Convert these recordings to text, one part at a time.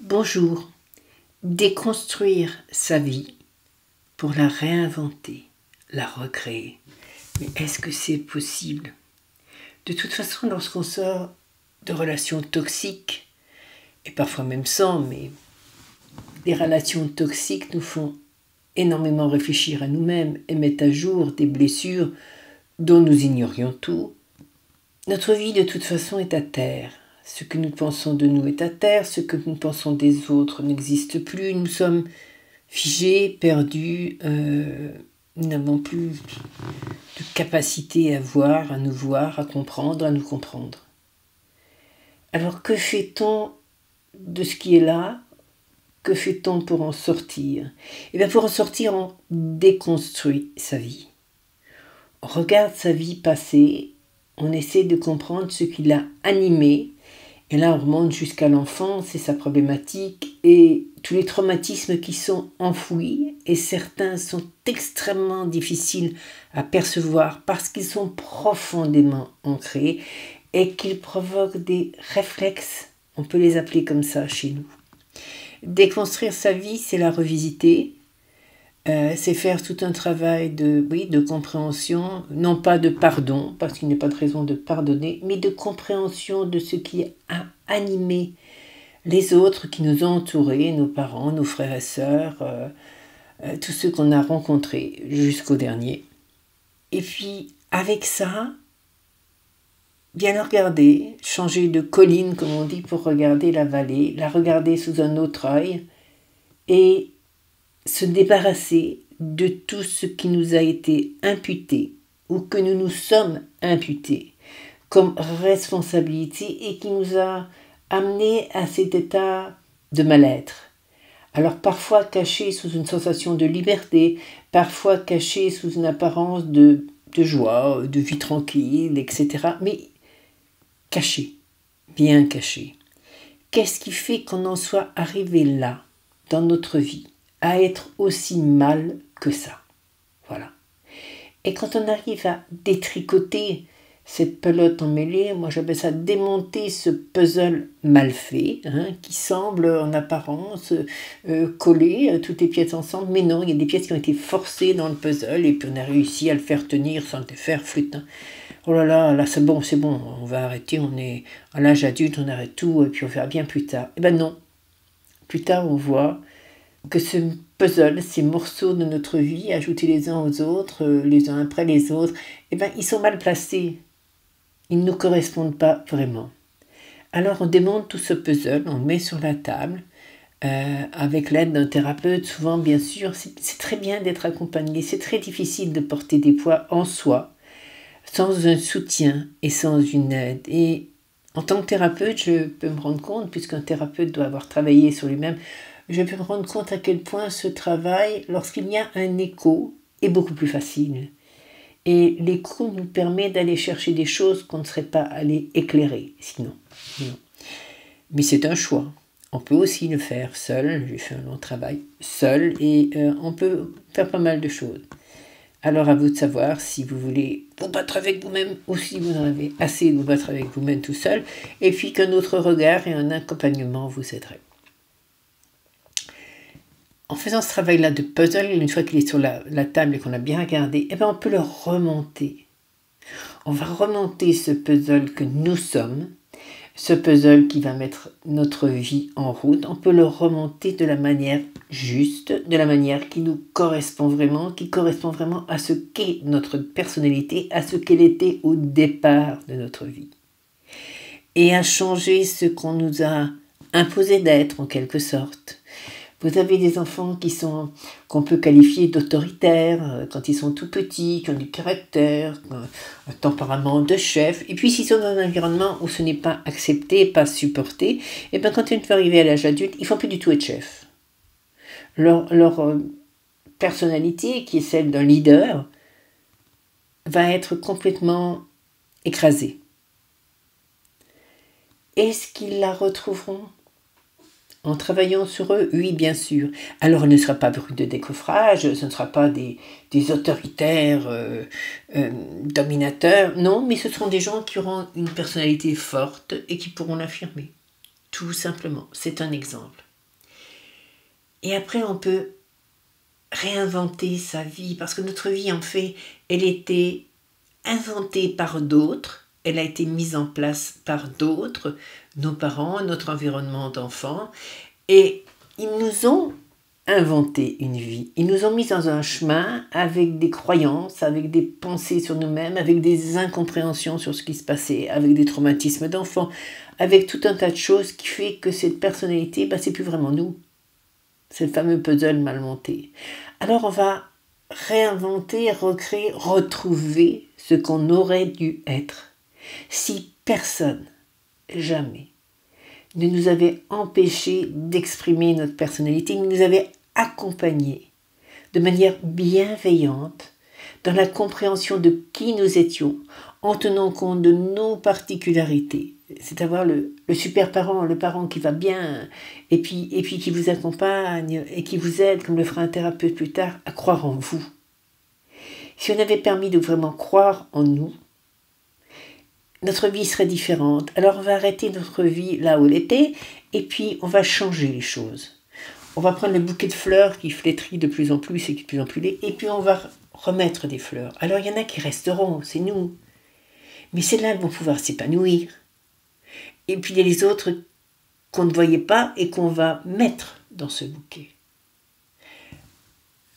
Bonjour. Déconstruire sa vie pour la réinventer, la recréer. Mais est-ce que c'est possible? De toute façon, lorsqu'on sort de relations toxiques, et parfois même sans, mais les relations toxiques nous font énormément réfléchir à nous-mêmes et mettent à jour des blessures dont nous ignorions tout. Notre vie, de toute façon, est à terre. Ce que nous pensons de nous est à terre, ce que nous pensons des autres n'existe plus. Nous sommes figés, perdus, nous n'avons plus de capacité à voir, à nous voir, à comprendre, à nous comprendre. Alors que fait-on de ce qui est là? Que fait-on pour en sortir? Eh bien, pour en sortir, on déconstruit sa vie. On regarde sa vie passée, on essaie de comprendre ce qui l'a animé. Et là, on remonte jusqu'à l'enfance et sa problématique et tous les traumatismes qui sont enfouis. Et certains sont extrêmement difficiles à percevoir parce qu'ils sont profondément ancrés et qu'ils provoquent des réflexes. On peut les appeler comme ça chez nous. Déconstruire sa vie, c'est la revisiter. C'est faire tout un travail de compréhension, non pas de pardon, parce qu'il n'y a pas de raison de pardonner, mais de compréhension de ce qui a animé les autres qui nous ont entourés, nos parents, nos frères et sœurs, tous ceux qu'on a rencontrés jusqu'au dernier. Et puis, avec ça, bien le regarder, changer de colline, comme on dit, pour regarder la vallée, la regarder sous un autre œil, et se débarrasser de tout ce qui nous a été imputé ou que nous nous sommes imputés comme responsabilité et qui nous a amenés à cet état de mal-être. Alors parfois caché sous une sensation de liberté, parfois caché sous une apparence de joie, de vie tranquille, etc. Mais caché, bien caché. Qu'est-ce qui fait qu'on en soit arrivé là, dans notre vie, à être aussi mal que ça? Voilà. Et quand on arrive à détricoter cette pelote emmêlée, moi j'appelle ça démonter ce puzzle mal fait, qui semble en apparence coller toutes les pièces ensemble, mais non, il y a des pièces qui ont été forcées dans le puzzle et puis on a réussi à le faire tenir sans le faire flûte. Oh là, c'est bon, on va arrêter, on est à l'âge adulte, on arrête tout et puis on verra bien plus tard. Eh ben non, plus tard on voit que ce puzzle, ces morceaux de notre vie, ajoutés les uns aux autres, les uns après les autres, eh ben, ils sont mal placés. Ils ne nous correspondent pas vraiment. Alors on démonte tout ce puzzle, on le met sur la table, avec l'aide d'un thérapeute, souvent bien sûr. C'est très bien d'être accompagné, c'est très difficile de porter des poids en soi, sans un soutien et sans une aide. Et en tant que thérapeute, je peux me rendre compte, puisqu'un thérapeute doit avoir travaillé sur lui-même, je peux me rendre compte à quel point ce travail, lorsqu'il y a un écho, est beaucoup plus facile. Et l'écho nous permet d'aller chercher des choses qu'on ne serait pas allé éclairer, sinon. Mais c'est un choix. On peut aussi le faire seul, j'ai fait un long travail seul, et on peut faire pas mal de choses. Alors à vous de savoir si vous voulez vous battre avec vous-même ou si vous en avez assez de vous battre avec vous-même tout seul, et puis qu'un autre regard et un accompagnement vous aideraient. En faisant ce travail-là de puzzle, une fois qu'il est sur la table et qu'on a bien regardé, eh ben on peut le remonter. On va remonter ce puzzle que nous sommes, ce puzzle qui va mettre notre vie en route. On peut le remonter de la manière juste, de la manière qui nous correspond vraiment, qui correspond vraiment à ce qu'est notre personnalité, à ce qu'elle était au départ de notre vie. Et à changer ce qu'on nous a imposé d'être en quelque sorte. Vous avez des enfants qu'on peut qualifier d'autoritaires quand ils sont tout petits, qui ont du caractère, un tempérament de chef. Et puis s'ils sont dans un environnement où ce n'est pas accepté, pas supporté, et bien quand ils vont arriver à l'âge adulte, ils ne font plus du tout être chef. Leur personnalité, qui est celle d'un leader, va être complètement écrasée. Est-ce qu'ils la retrouveront ? En travaillant sur eux, oui, bien sûr. Alors, elle ne sera pas brute de décoffrage, ce ne sera pas des autoritaires dominateurs, non, mais ce seront des gens qui auront une personnalité forte et qui pourront l'affirmer. Tout simplement, c'est un exemple. Et après, on peut réinventer sa vie, parce que notre vie, en fait, elle était inventée par d'autres, elle a été mise en place par d'autres, nos parents, notre environnement d'enfants, et ils nous ont inventé une vie. Ils nous ont mis dans un chemin avec des croyances, avec des pensées sur nous-mêmes, avec des incompréhensions sur ce qui se passait, avec des traumatismes d'enfants, avec tout un tas de choses qui fait que cette personnalité, c'est plus vraiment nous. C'est le fameux puzzle mal monté. Alors on va réinventer, recréer, retrouver ce qu'on aurait dû être si personne, jamais, ne nous avait empêché d'exprimer notre personnalité, il nous avait accompagnés de manière bienveillante dans la compréhension de qui nous étions, en tenant compte de nos particularités. C'est avoir le super parent, le parent qui va bien, et puis qui vous accompagne et qui vous aide, comme le fera un thérapeute plus tard, à croire en vous. Si on avait permis de vraiment croire en nous, notre vie serait différente. Alors on va arrêter notre vie là où elle était, et puis on va changer les choses. On va prendre le bouquet de fleurs qui flétrit de plus en plus et qui est de plus en plus laid, et puis on va remettre des fleurs. Alors il y en a qui resteront, c'est nous. Mais celles-là vont pouvoir s'épanouir. Et puis il y a les autres qu'on ne voyait pas et qu'on va mettre dans ce bouquet.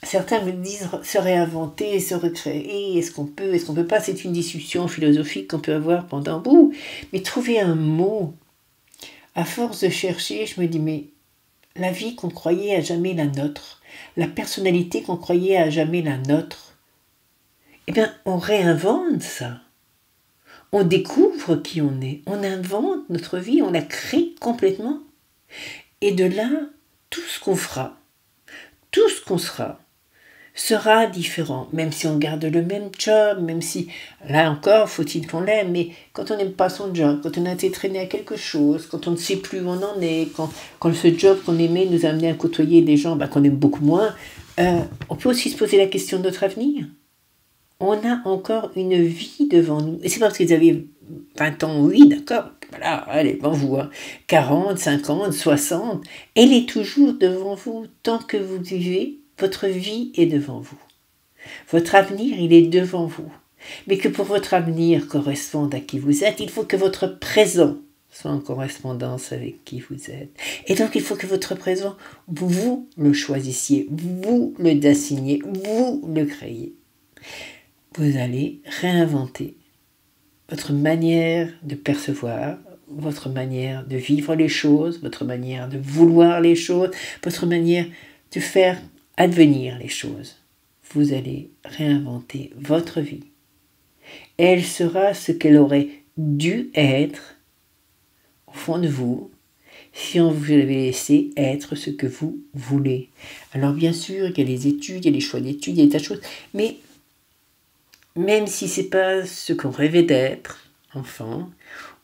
Certains me disent se réinventer, se recréer, est-ce qu'on peut pas, c'est une discussion philosophique qu'on peut avoir pendant bout. Mais trouver un mot, à force de chercher, je me dis, mais la vie qu'on croyait à jamais la nôtre, la personnalité qu'on croyait à jamais la nôtre, eh bien, on réinvente ça. On découvre qui on est, on invente notre vie, on la crée complètement. Et de là, tout ce qu'on fera, tout ce qu'on sera différent, même si on garde le même job, même si, là encore, faut-il qu'on l'aime, mais quand on n'aime pas son job, quand on a été traîné à quelque chose, quand on ne sait plus où on en est, quand ce job qu'on aimait nous a amené à côtoyer des gens qu'on aime beaucoup moins, on peut aussi se poser la question de notre avenir. On a encore une vie devant nous. Et c'est pas parce que vous avez 20 ans, oui, d'accord, voilà, elle est devant vous. 40, 50, 60, elle est toujours devant vous. Tant que vous vivez, votre vie est devant vous. Votre avenir, il est devant vous. Mais que pour votre avenir corresponde à qui vous êtes, il faut que votre présent soit en correspondance avec qui vous êtes. Et donc, il faut que votre présent, vous le choisissiez, vous le dessiniez, vous le créiez. Vous allez réinventer votre manière de percevoir, votre manière de vivre les choses, votre manière de vouloir les choses, votre manière de faire advenir les choses. Vous allez réinventer votre vie. Elle sera ce qu'elle aurait dû être au fond de vous si on vous avait laissé être ce que vous voulez. Alors bien sûr, il y a les études, il y a les choix d'études, il y a des tas de choses, mais même si ce n'est pas ce qu'on rêvait d'être, enfant,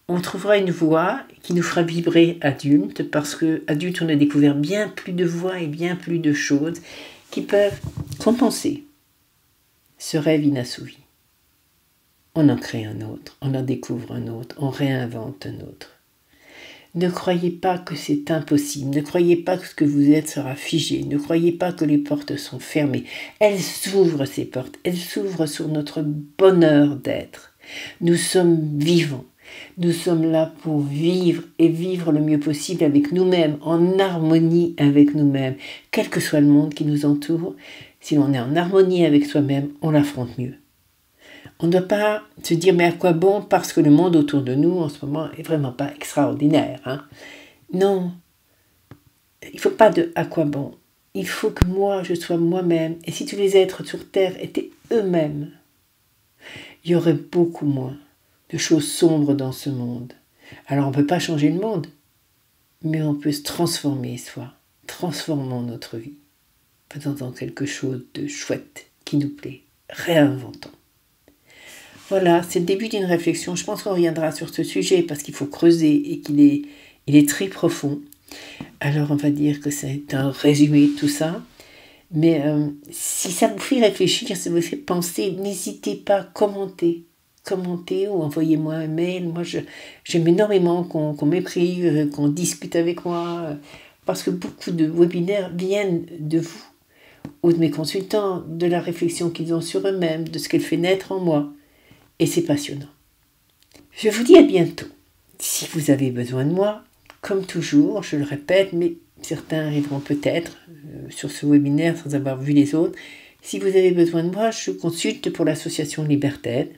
on trouvera une voie qui nous fera vibrer adulte, parce qu'adulte, on a découvert bien plus de voies et bien plus de choses qui peuvent compenser ce rêve inassouvi. On en crée un autre, on en découvre un autre, on réinvente un autre. Ne croyez pas que c'est impossible, ne croyez pas que ce que vous êtes sera figé, ne croyez pas que les portes sont fermées. Elles s'ouvrent, ces portes, elles s'ouvrent sur notre bonheur d'être. Nous sommes vivants, nous sommes là pour vivre et vivre le mieux possible avec nous-mêmes, en harmonie avec nous-mêmes, quel que soit le monde qui nous entoure. Si l'on est en harmonie avec soi-même, on l'affronte mieux. On ne doit pas se dire mais à quoi bon, parce que le monde autour de nous en ce moment est vraiment pas extraordinaire. Non, il ne faut pas de à quoi bon. Il faut que moi je sois moi-même. Et si tous les êtres sur Terre étaient eux-mêmes, il y aurait beaucoup moins de choses sombres dans ce monde. Alors on ne peut pas changer le monde, mais on peut se transformer soi. Transformons notre vie. Faisons-en quelque chose de chouette qui nous plaît. Réinventons. Voilà, c'est le début d'une réflexion. Je pense qu'on reviendra sur ce sujet parce qu'il faut creuser et qu'il est très profond. Alors on va dire que c'est un résumé de tout ça. Mais si ça vous fait réfléchir, ça vous fait penser, n'hésitez pas à commenter ou envoyez-moi un mail. Moi, j'aime énormément qu'on m'écrive, qu'on discute avec moi. parce que beaucoup de webinaires viennent de vous ou de mes consultants, de la réflexion qu'ils ont sur eux-mêmes, de ce qu'elle fait naître en moi. Et c'est passionnant. Je vous dis à bientôt. Si vous avez besoin de moi, comme toujours, je le répète, mais certains arriveront peut-être sur ce webinaire sans avoir vu les autres. Si vous avez besoin de moi, je consulte pour l'association Libertaide.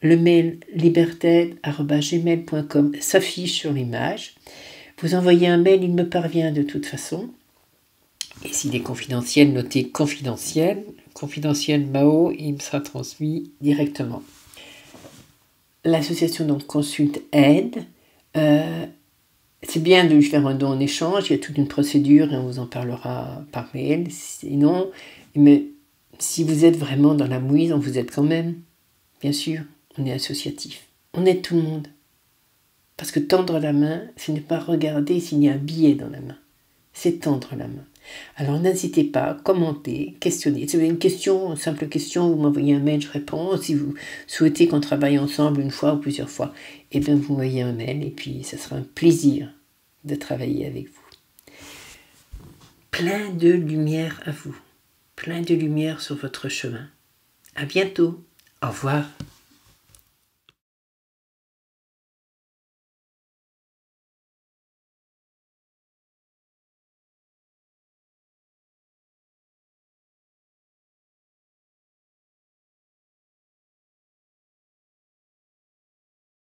Le mail libertaide@gmail.com s'affiche sur l'image. Vous envoyez un mail, il me parvient de toute façon. Et s'il est confidentiel, notez confidentiel. Confidentiel Mao, il me sera transmis directement. L'association donc consulte aide. C'est bien de lui faire un don en échange, il y a toute une procédure et on vous en parlera par mail. Sinon, mais si vous êtes vraiment dans la mouise, on vous aide quand même. Bien sûr, on est associatif. On aide tout le monde. Parce que tendre la main, ce n'est pas regarder s'il y a un billet dans la main. C'est tendre la main. Alors n'hésitez pas, commentez, questionnez. Si vous avez une question, une simple question, vous m'envoyez un mail, je réponds. Si vous souhaitez qu'on travaille ensemble une fois ou plusieurs fois, eh bien vous m'envoyez un mail et puis ça sera un plaisir de travailler avec vous. Plein de lumière à vous, plein de lumière sur votre chemin. À bientôt. Au revoir.